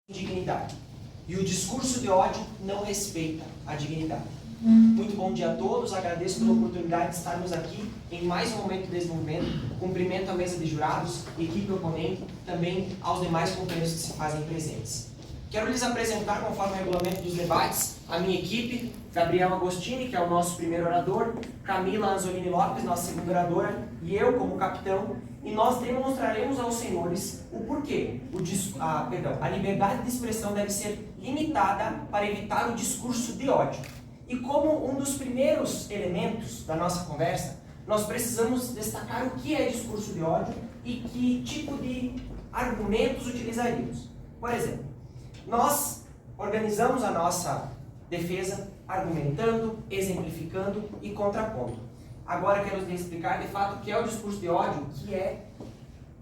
dignidade. E o discurso de ódio não respeita a dignidade. Muito bom dia a todos, agradeço pela oportunidade de estarmos aqui em mais um momento de desenvolvimento. Cumprimento a mesa de jurados, equipe oponente, também aos demais companheiros que se fazem presentes. Quero lhes apresentar, conforme o regulamento dos debates, a minha equipe, Gabriel Agostini, que é o nosso primeiro orador, Camila Anzolini Lopes, nossa segunda oradora, e eu como capitão, e nós demonstraremos aos senhores o porquê a liberdade de expressão deve ser limitada para evitar o discurso de ódio. E como um dos primeiros elementos da nossa conversa, nós precisamos destacar o que é discurso de ódio e que tipo de argumentos utilizaríamos. Por exemplo, nós organizamos a nossa defesa argumentando, exemplificando e contrapondo. Agora quero lhes explicar de fato o que é o discurso de ódio, que é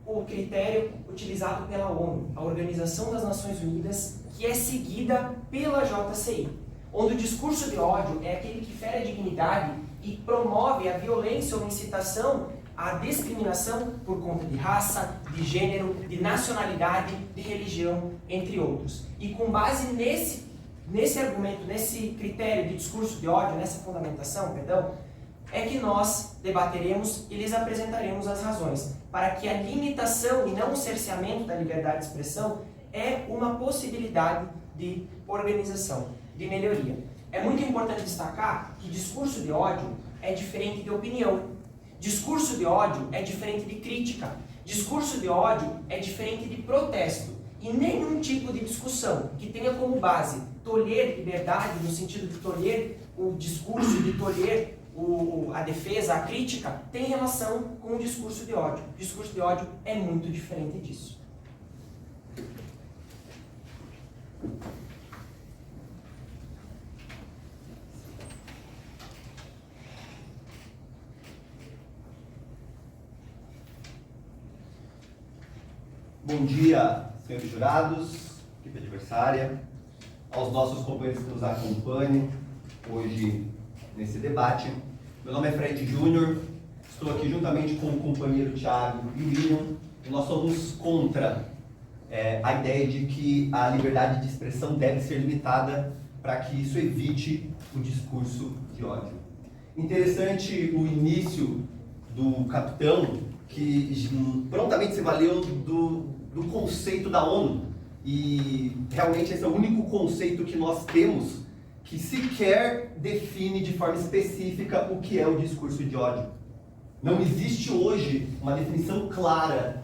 o critério utilizado pela ONU, a Organização das Nações Unidas, que é seguida pela JCI, onde o discurso de ódio é aquele que fere a dignidade e promove a violência ou incitação à discriminação por conta de raça, de gênero, de nacionalidade, de religião, entre outros. E com base nesse argumento, nesse critério de discurso de ódio, nessa fundamentação, é que nós debateremos e lhes apresentaremos as razões para que a limitação e não o cerceamento da liberdade de expressão é uma possibilidade de organização, de melhoria. É muito importante destacar que discurso de ódio é diferente de opinião. Discurso de ódio é diferente de crítica. Discurso de ódio é diferente de protesto. E nenhum tipo de discussão que tenha como base tolher liberdade, no sentido de tolher o discurso, de tolher a defesa, a crítica, tem relação com o discurso de ódio. O discurso de ódio é muito diferente disso. Bom dia, senhores jurados, equipe adversária, aos nossos companheiros que nos acompanham hoje nesse debate. Meu nome é Fred Júnior, estou aqui juntamente com o companheiro Thiago e William, e nós somos contra a ideia de que a liberdade de expressão deve ser limitada para que isso evite o discurso de ódio. Interessante o início do capitão, que prontamente se valeu do conceito da ONU, e realmente esse é o único conceito que nós temos que sequer define de forma específica o que é o discurso de ódio. Não existe hoje uma definição clara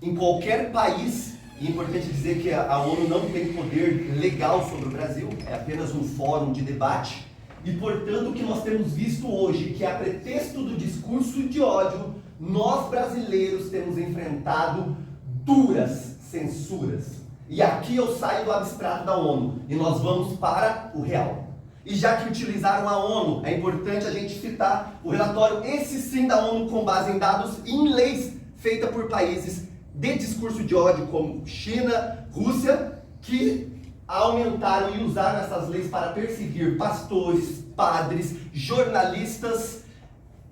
em qualquer país, e é importante dizer que a ONU não tem poder legal sobre o Brasil, é apenas um fórum de debate, e portanto o que nós temos visto hoje, que a pretexto do discurso de ódio, nós brasileiros temos enfrentado duras censuras. E aqui eu saio do abstrato da ONU e nós vamos para o real. E já que utilizaram a ONU, é importante a gente citar o relatório, esse sim da ONU, com base em dados e em leis feitas por países de discurso de ódio, como China, Rússia, que aumentaram e usaram essas leis para perseguir pastores, padres, jornalistas,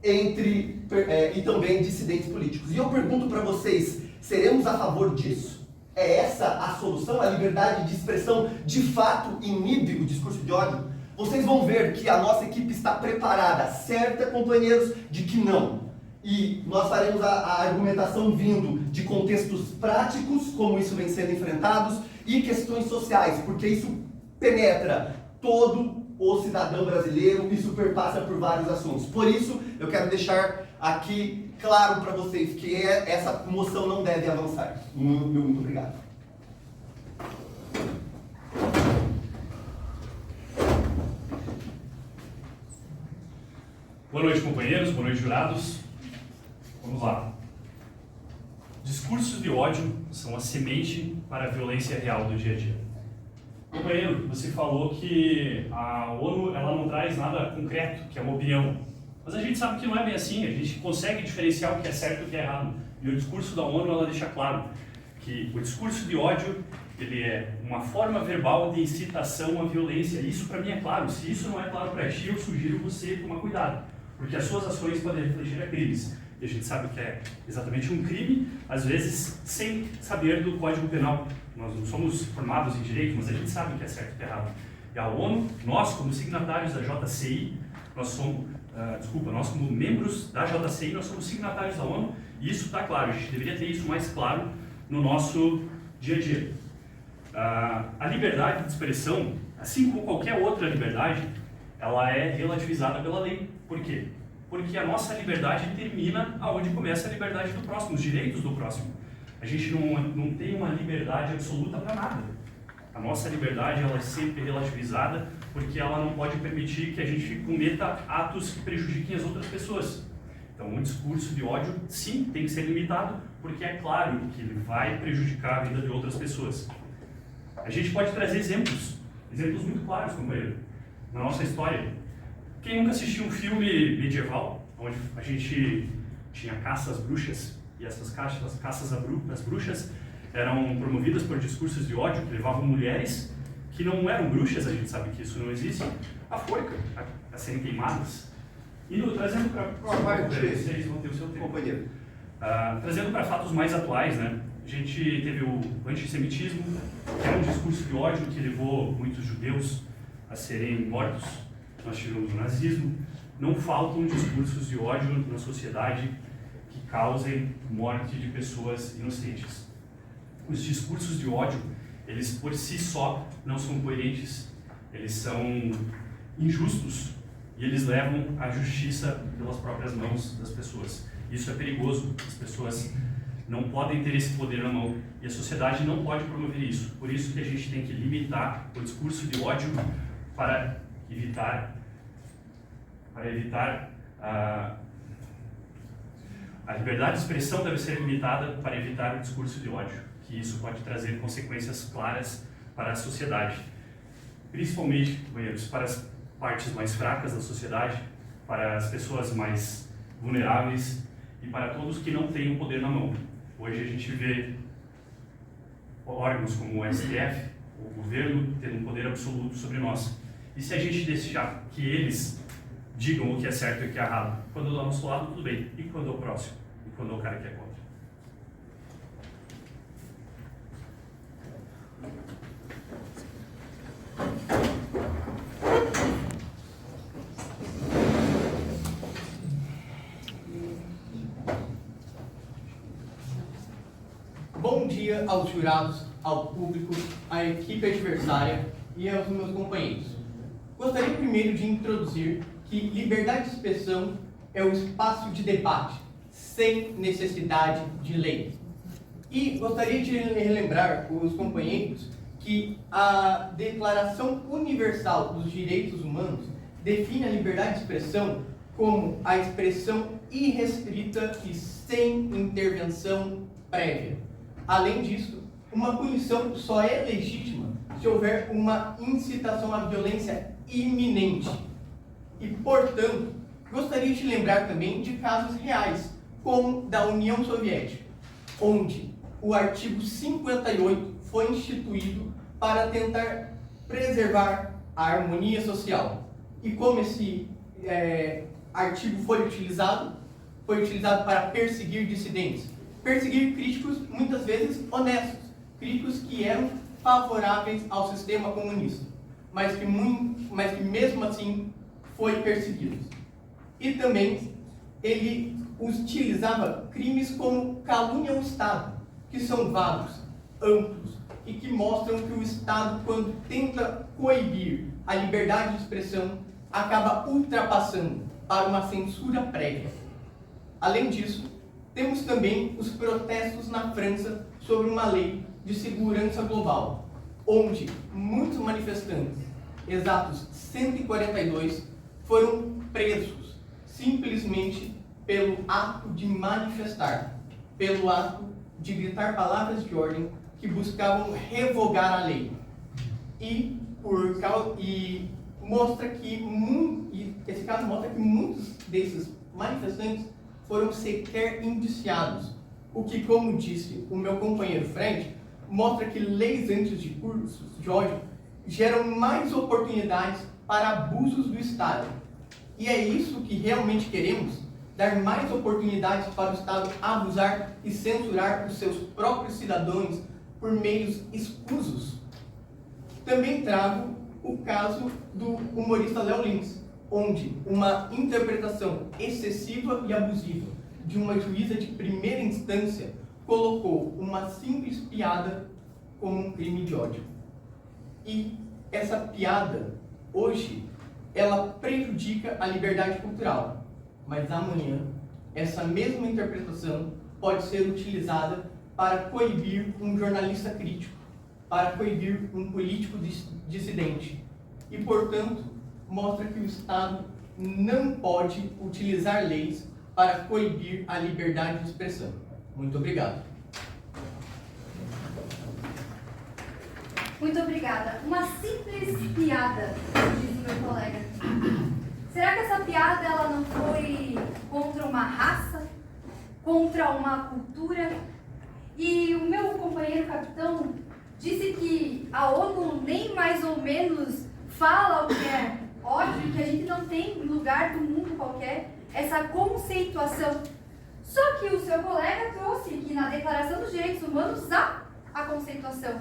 e também dissidentes políticos. E eu pergunto para vocês, seremos a favor disso? É essa a solução? A liberdade de expressão de fato inibe o discurso de ódio? Vocês vão ver que a nossa equipe está preparada, certa, companheiros, de que não. E nós faremos a argumentação vindo de contextos práticos, como isso vem sendo enfrentados, e questões sociais, porque isso penetra todo o cidadão brasileiro e superpassa por vários assuntos. Por isso, eu quero deixar aqui claro para vocês que essa moção não deve avançar. Muito obrigado. Boa noite, companheiros, boa noite, jurados. Vamos lá. Discursos de ódio são a semente para a violência real do dia a dia. Companheiro, você falou que a ONU ela não traz nada concreto, que é uma opinião. Mas a gente sabe que não é bem assim, a gente consegue diferenciar o que é certo e o que é errado. E o discurso da ONU ela deixa claro que o discurso de ódio ele é uma forma verbal de incitação à violência. Isso para mim é claro. Se isso não é claro para ti, eu sugiro você tomar cuidado, porque as suas ações podem refletir a crimes. e a gente sabe que é exatamente um crime, às vezes sem saber do Código Penal. Nós não somos formados em direito, mas a gente sabe o que é certo e o que é errado. E a ONU, nós como signatários da JCI, nós como membros da JCI, nós somos signatários da ONU, e isso está claro, a gente deveria ter isso mais claro no nosso dia a dia. A liberdade de expressão, assim como qualquer outra liberdade, ela é relativizada pela lei. Por quê? Porque a nossa liberdade termina aonde começa a liberdade do próximo, os direitos do próximo. A gente não tem uma liberdade absoluta para nada. A nossa liberdade ela é sempre relativizada porque ela não pode permitir que a gente cometa atos que prejudiquem as outras pessoas. Então, um discurso de ódio, sim, tem que ser limitado, porque é claro que ele vai prejudicar a vida de outras pessoas. A gente pode trazer exemplos muito claros, companheiro, na nossa história. Quem nunca assistiu um filme medieval, onde a gente tinha caça às bruxas, e essas caças às bruxas eram promovidas por discursos de ódio que levavam mulheres que não eram bruxas, a gente sabe que isso não existe, à forca, a serem queimadas. E trazendo para... Vocês vão ter o seu tempo. Companheiro. Trazendo para fatos mais atuais, né? A gente teve o antissemitismo, que era um discurso de ódio que levou muitos judeus a serem mortos. Nós tivemos o nazismo. Não faltam discursos de ódio na sociedade que causem morte de pessoas inocentes. Os discursos de ódio, eles por si só não são coerentes, eles são injustos e eles levam a justiça pelas próprias mãos das pessoas. Isso é perigoso, as pessoas não podem ter esse poder na mão e a sociedade não pode promover isso. Por isso que a gente tem que limitar o discurso de ódio para evitar a liberdade de expressão deve ser limitada para evitar o discurso de ódio, que isso pode trazer consequências claras para a sociedade, principalmente, companheiros, para as partes mais fracas da sociedade, para as pessoas mais vulneráveis e para todos que não têm o poder na mão. Hoje a gente vê órgãos como o STF, o governo, tendo um poder absoluto sobre nós. E se a gente deixar que eles digam o que é certo e o que é errado, quando é do nosso lado, tudo bem. E quando é o próximo? E quando é o cara que é contra? Bom dia aos jurados, ao público, à equipe adversária e aos meus companheiros. Gostaria primeiro de introduzir que liberdade de expressão é o espaço de debate, sem necessidade de lei. E gostaria de relembrar os companheiros que a Declaração Universal dos Direitos Humanos define a liberdade de expressão como a expressão irrestrita e sem intervenção prévia. Além disso, uma punição só é legítima se houver uma incitação à violência iminente. E, portanto, gostaria de lembrar também de casos reais, como da União Soviética, onde o artigo 58 foi instituído para tentar preservar a harmonia social. E como esse artigo foi utilizado para perseguir dissidentes, perseguir críticos muitas vezes honestos, críticos que eram favoráveis ao sistema comunista, mas que mesmo assim foi perseguido. E também ele utilizava crimes como calúnia ao Estado, que são vagos, amplos, e que mostram que o Estado, quando tenta coibir a liberdade de expressão, acaba ultrapassando para uma censura prévia. Além disso, temos também os protestos na França sobre uma lei de segurança global, onde muitos manifestantes, exatos 142, foram presos simplesmente pelo ato de manifestar, pelo ato de gritar palavras de ordem que buscavam revogar a lei. E esse caso mostra que muitos desses manifestantes foram sequer indiciados, o que, como disse o meu companheiro Fred, mostra que leis antidiscursos de ódio geram mais oportunidades para abusos do Estado. E é isso que realmente queremos? dar mais oportunidades para o Estado abusar e censurar os seus próprios cidadãos por meios escusos. Também trago o caso do humorista Léo Lins, onde uma interpretação excessiva e abusiva de uma juíza de primeira instância colocou uma simples piada como um crime de ódio. E essa piada, hoje, ela prejudica a liberdade cultural, mas amanhã essa mesma interpretação pode ser utilizada para coibir um jornalista crítico, para coibir um político dissidente e, portanto, mostra que o Estado não pode utilizar leis para coibir a liberdade de expressão. Muito obrigado. Muito obrigada. Uma simples piada, diz meu colega. Será que essa piada ela não foi contra uma raça, contra uma cultura? E o meu companheiro capitão disse que a ONU nem mais ou menos fala o que é ódio, que a gente não tem lugar do mundo qualquer essa conceituação. Só que o seu colega trouxe que na Declaração dos Direitos Humanos há a conceituação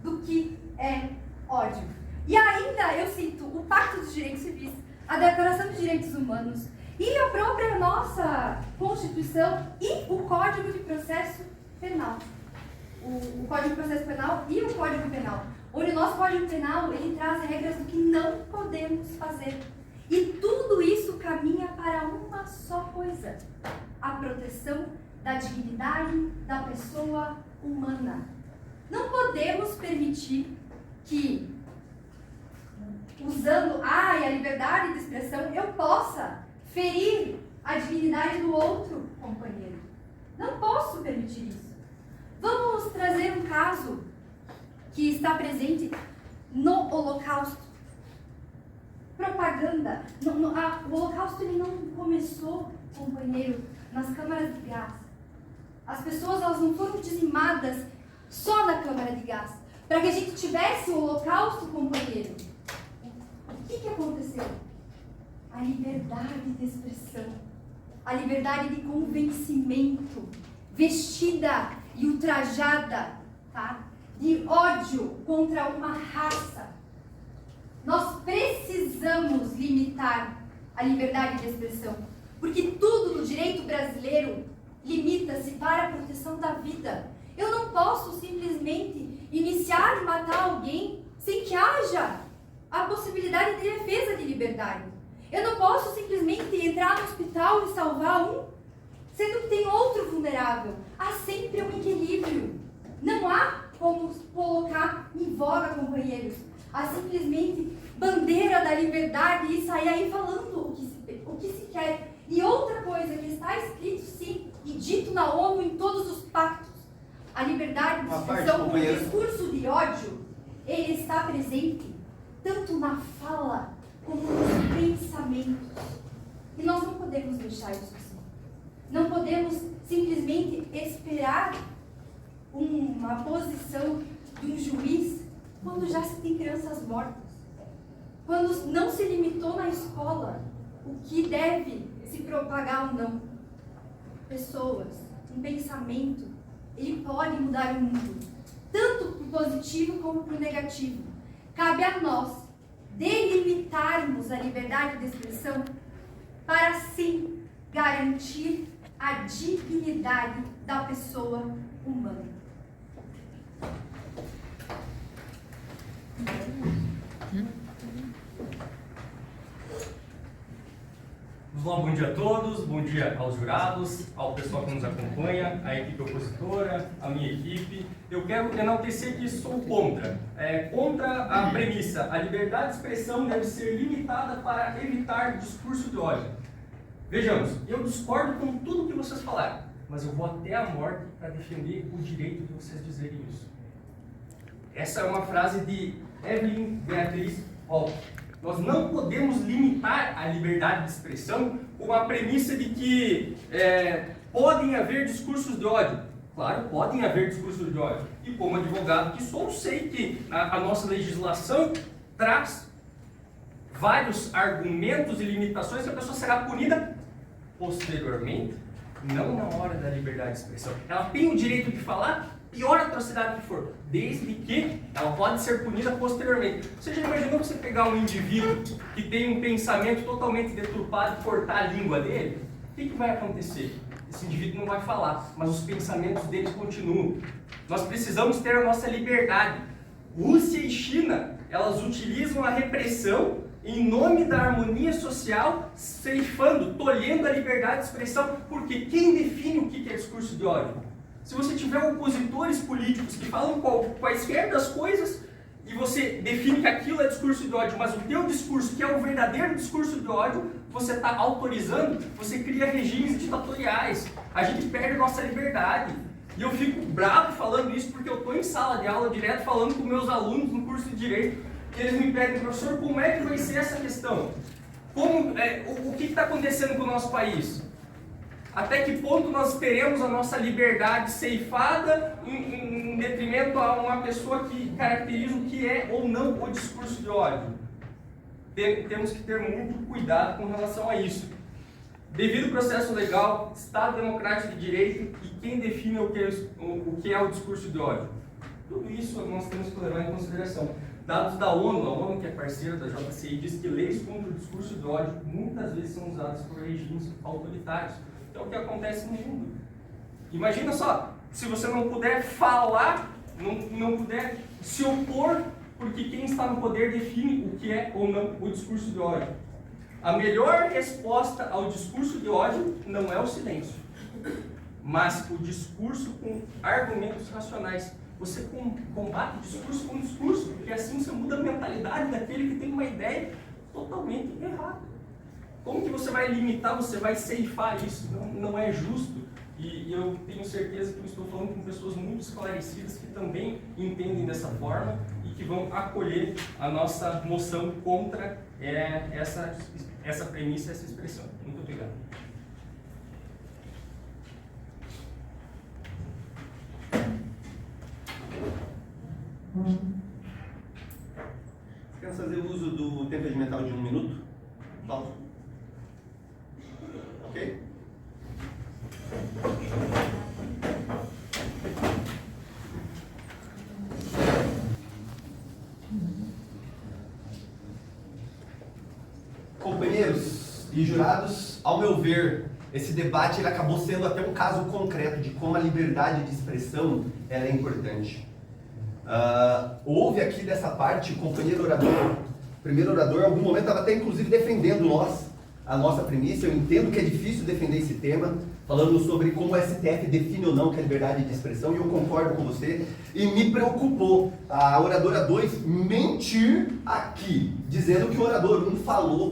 do que é ódio. E ainda eu cito o Pacto dos Direitos Civis, a Declaração dos Direitos Humanos e a própria nossa Constituição e o Código de Processo Penal. O Código de Processo Penal e o Código Penal, onde o nosso Código Penal ele traz regras do que não podemos fazer. E tudo isso caminha para uma só coisa: a proteção da dignidade da pessoa humana. Não podemos permitir que, usando a liberdade de expressão, eu possa ferir a dignidade do outro companheiro. Não posso permitir isso. Vamos trazer um caso que está presente no Holocausto. Propaganda. O Holocausto ele não começou, companheiro, nas câmaras de gás. As pessoas elas não foram dizimadas só na câmara de gás. Para que a gente tivesse o Holocausto, companheiro, o que aconteceu? A liberdade de expressão, a liberdade de convencimento, vestida e ultrajada, tá? De ódio contra uma raça. Nós precisamos limitar a liberdade de expressão, porque tudo no direito brasileiro limita-se para a proteção da vida. Eu não posso simplesmente iniciar e matar alguém sem que haja a possibilidade de defesa de liberdade. Eu não posso simplesmente entrar no hospital e salvar um, sendo que tem outro vulnerável. Há sempre um equilíbrio. Não há como colocar em voga, companheiros, a simplesmente bandeira da liberdade e sair aí falando o que se quer. E outra coisa que está escrito, sim, e dito na ONU em todos os pactos, a liberdade de expressão, o discurso de ódio, ele está presente tanto na fala como nos pensamentos. E nós não podemos deixar isso assim. Não podemos simplesmente esperar uma posição de um juiz quando já se tem crianças mortas. Quando não se limitou na escola o que deve se propagar ou não. Pessoas, um pensamento, ele pode mudar o mundo, tanto para o positivo como para o negativo. Cabe a nós delimitarmos a liberdade de expressão para, sim, garantir a dignidade da pessoa humana. Bom dia a todos, bom dia aos jurados, ao pessoal que nos acompanha, à equipe opositora, à minha equipe. Eu quero enaltecer que sou contra a premissa: a liberdade de expressão deve ser limitada para evitar discurso de ódio. Vejamos, eu discordo com tudo que vocês falaram, mas eu vou até a morte para defender o direito de vocês dizerem isso. Essa é uma frase de Evelyn Beatriz Hall. Nós não podemos limitar a liberdade de expressão com a premissa de que podem haver discursos de ódio. Claro, podem haver discursos de ódio. E como advogado que sou, sei que a nossa legislação traz vários argumentos e limitações que a pessoa será punida posteriormente, não na hora da liberdade de expressão. Ela tem o direito de falar, pior atrocidade que for, desde que ela pode ser punida posteriormente. Você já imaginou você pegar um indivíduo que tem um pensamento totalmente deturpado e cortar a língua dele? O que vai acontecer? Esse indivíduo não vai falar, mas os pensamentos dele continuam. Nós precisamos ter a nossa liberdade. Rússia e China, elas utilizam a repressão em nome da harmonia social, ceifando, tolhendo a liberdade de expressão, porque quem define o que é discurso de ódio? Se você tiver opositores políticos que falam quaisquer das coisas e você define que aquilo é discurso de ódio, mas o teu discurso, que é o verdadeiro discurso de ódio, você está autorizando, você cria regimes ditatoriais. A gente perde nossa liberdade. E eu fico bravo falando isso porque eu estou em sala de aula direto falando com meus alunos no curso de Direito. E eles me pedem, professor, como é que vai ser essa questão? O que está acontecendo com o nosso país? Até que ponto nós teremos a nossa liberdade ceifada em detrimento a uma pessoa que caracteriza o que é ou não o discurso de ódio? Temos que ter muito cuidado com relação a isso. Devido ao processo legal, Estado democrático de direito e quem define o que é o discurso de ódio. Tudo isso nós temos que levar em consideração. Dados da ONU, a ONU que é parceira da JCI, diz que leis contra o discurso de ódio muitas vezes são usadas por regimes autoritários. É o que acontece no mundo. Imagina só, se você não puder falar, não puder se opor, porque quem está no poder define o que é ou não o discurso de ódio. A melhor resposta ao discurso de ódio não é o silêncio, mas o discurso com argumentos racionais. Você combate o discurso com discurso, porque assim você muda a mentalidade daquele que tem uma ideia totalmente errada. Como que você vai limitar, você vai ceifar isso? Não é justo. E eu tenho certeza que eu estou falando com pessoas muito esclarecidas que também entendem dessa forma e que vão acolher a nossa moção contra essa premissa, essa expressão. Muito obrigado. Quer fazer uso do tempo regimental de 1 minuto? Pausa. Ok? Companheiros e jurados, ao meu ver, esse debate ele acabou sendo até um caso concreto de como a liberdade de expressão ela é importante. Houve aqui dessa parte o companheiro orador, o primeiro orador, em algum momento estava até inclusive defendendo a nossa premissa. Eu entendo que é difícil defender esse tema, falando sobre como o STF define ou não que é liberdade de expressão, e eu concordo com você, e me preocupou a oradora 2 mentir aqui, dizendo que o orador 1 falou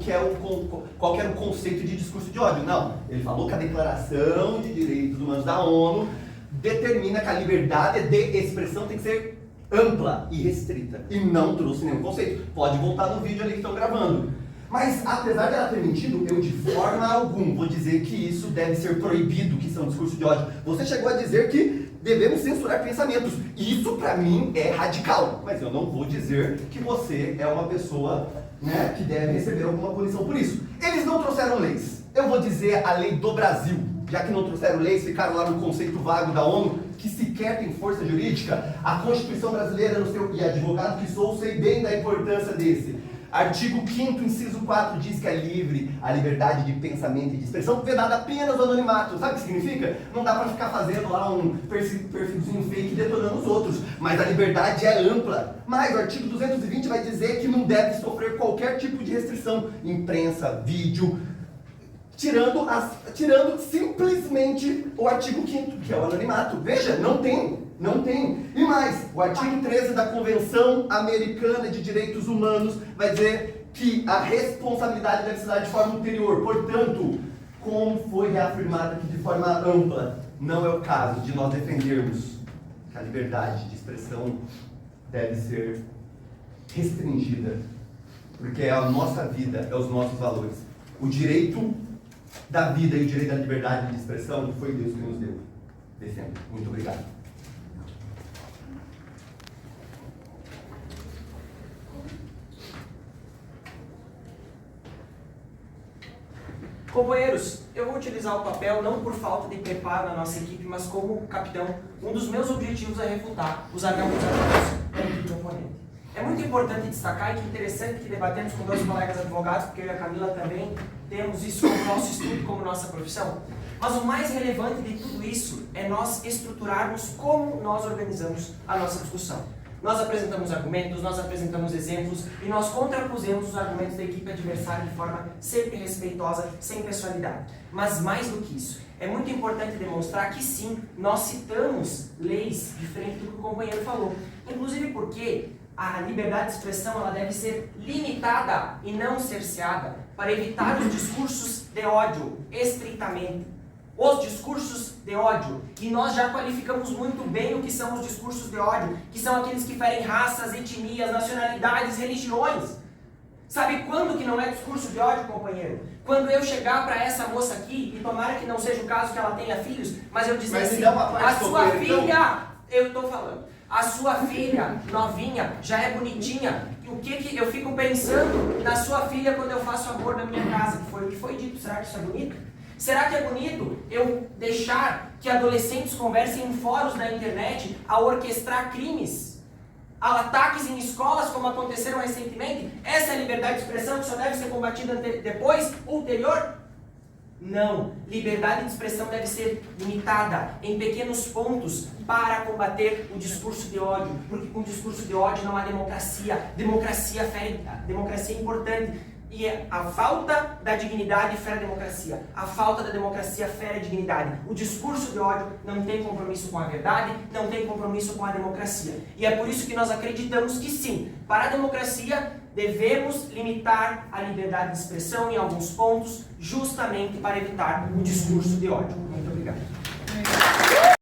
qual que era o conceito de discurso de ódio. Não, ele falou que a Declaração de Direitos Humanos da ONU determina que a liberdade de expressão tem que ser ampla e restrita, e não trouxe nenhum conceito. Pode voltar no vídeo ali que estão gravando. Mas, apesar dela ter mentido, eu de forma alguma vou dizer que isso deve ser proibido, que isso é um discurso de ódio. Você chegou a dizer que devemos censurar pensamentos. Isso, para mim, é radical. Mas eu não vou dizer que você é uma pessoa, né, que deve receber alguma punição por isso. Eles não trouxeram leis. Eu vou dizer a lei do Brasil. Já que não trouxeram leis, ficaram lá no conceito vago da ONU, que sequer tem força jurídica. A Constituição brasileira, e advogado que sou, sei bem da importância desse. Artigo 5º, inciso 4, diz que é livre a liberdade de pensamento e de expressão, vedada apenas o anonimato. Sabe o que significa? Não dá para ficar fazendo lá um perfilzinho fake detonando os outros, mas a liberdade é ampla. Mas o artigo 220 vai dizer que não deve sofrer qualquer tipo de restrição, imprensa, vídeo, tirando simplesmente o artigo 5º, que é o anonimato. Veja, não tem. E mais, o artigo 13 da Convenção Americana de Direitos Humanos vai dizer que a responsabilidade deve se dar de forma ulterior. Portanto, como foi reafirmado aqui de forma ampla, não é o caso de nós defendermos que a liberdade de expressão deve ser restringida, porque é a nossa vida, é os nossos valores. O direito da vida e o direito da liberdade de expressão foi Deus que nos deu. Defendo. Muito obrigado. Companheiros, eu vou utilizar o papel não por falta de preparo na nossa equipe, mas como capitão, um dos meus objetivos é refutar os argumentos da equipe oponente. É muito importante destacar e que interessante que debatemos com dois colegas advogados, porque eu e a Camila também temos isso como nosso estudo, como nossa profissão. Mas o mais relevante de tudo isso é nós estruturarmos como nós organizamos a nossa discussão. Nós apresentamos argumentos, nós apresentamos exemplos e nós contrapusemos os argumentos da equipe adversária de forma sempre respeitosa, sem pessoalidade. Mas mais do que isso, é muito importante demonstrar que sim, nós citamos leis diferentes do que o companheiro falou. Inclusive porque a liberdade de expressão ela deve ser limitada e não cerceada para evitar os discursos de ódio, estritamente. Os discursos de ódio. E nós já qualificamos muito bem o que são os discursos de ódio, que são aqueles que ferem raças, etnias, nacionalidades, religiões. Sabe quando que não é discurso de ódio, companheiro? Quando eu chegar para essa moça aqui, e tomara que não seja o caso que ela tenha filhos, mas eu dizer assim, a sua filha, eu estou falando, a sua filha novinha já é bonitinha, o que eu fico pensando na sua filha quando eu faço amor na minha casa, que foi o que foi dito, será que isso é bonito? Será que é bonito eu deixar que adolescentes conversem em fóruns da internet a orquestrar crimes? A ataques em escolas como aconteceram recentemente? Essa é a liberdade de expressão que só deve ser combatida depois, ulterior? Não. Liberdade de expressão deve ser limitada em pequenos pontos para combater o discurso de ódio. Porque com o discurso de ódio não há democracia. Democracia é importante. E a falta da dignidade fere a democracia. A falta da democracia fere a dignidade. O discurso de ódio não tem compromisso com a verdade, não tem compromisso com a democracia. E é por isso que nós acreditamos que sim, para a democracia devemos limitar a liberdade de expressão em alguns pontos, justamente para evitar o discurso de ódio. Muito obrigado.